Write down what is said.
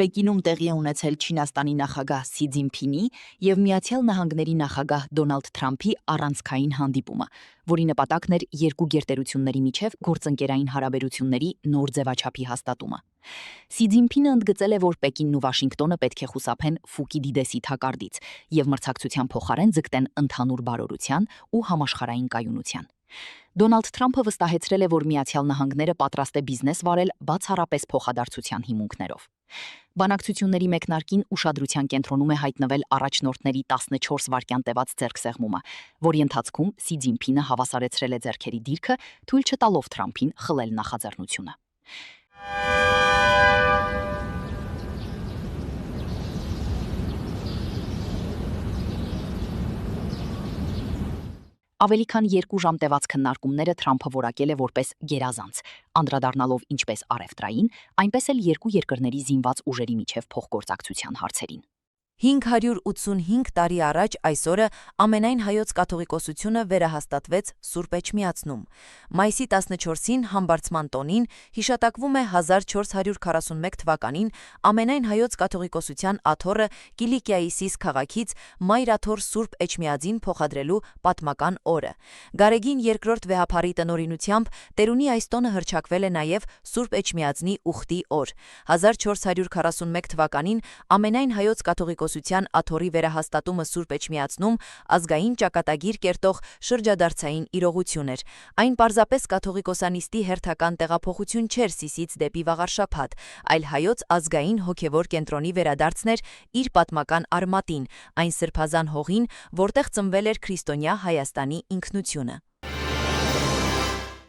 Պեկինում տեղի է ունեցել Չինաստանի նախագահ Սի Ցզինփինի և Միացյալ Նահանգների նախագահ Դոնալդ Թրամփի առանցքային հանդիպումը, որի նպատակն էր երկու գերտերությունների միջև գործընկերային հարաբերությունների նոր ձևաչափի հաստատումը։ Սի Ցզինփինը ընդգծել է, որ Պեկինն ու Վաշինգտոնը պետք է խուսափեն Ֆուկիդիդեսի թակարդից և մրցակցության փոխարեն ձգտեն ընդհանուր բարօրության ու համաշխարհային կայունության։ Դոնալդ Թրամփը վստահեցրել է, որ Միացյալ Նահանգները պատրաստ է բիզնես վարել բացառապես փոխադարձության հիմունքներով։ Բանակցությունների մեկնարկին ուշադրության կենտրոնում է հայտնվել առաջնորդների 14 վայրկյան տևած ձեռքսեղմումը, որի ընթացքում Սի Ցզինփինը հավասարեցրել է ձեռքերի դիրքը, թույլ չտալով Թրամփին խլել նախաձեռնությունը։ Ավելի քան 2 ժամ տևած քննարկումները Թրամփը որակել է որպես գերազանց, անդրադառնալով ինչպես առևտրային, այնպես էլ երկու երկրների զինված ուժերի միջև փոխգործակցության հարցերին։ 585 տարի առաջ այսօրը ամենայն հայոց կաթողիկոսությունը վերահաստատվեց Սուրբ Էջմիածնում։ Մայիսի 14-ին համբարձման տոնին հիշատակվում է 1441 թվականին ամենայն հայոց կաթողիկոսության աթոռը Կիլիկիայի Սիս քաղաքից Մայր աթոռ Սուրբ Էջմիածին փոխադրելու պատմական օրը։ Գարեգին II վեհափարի տնօրինությամբ Տերունի այս տոնը հռչակվել է նաև Սուրբ Էջմիածնի ուխտի օր։ 1441 թվականին ամենայն հայոց կաթողիկոսության աթոռի վերահաստատումը Սուրբ Էջմիածնում ազգային ճակատագիր կերտող շրջադարձային իրողություն էր։ Այն պարզապես կաթողիկոսանիստի հերթական տեղափոխություն չէր Սիսից դեպի Վաղարշաբաթ, այլ հայոց ազգային հոգևոր կենտրոնի վերադարձն էր իր պատմական արմատին, այն սրբազան հողին, որտեղ ծնվել էր քրիստոնյա Հայաստանի ինքնությունը։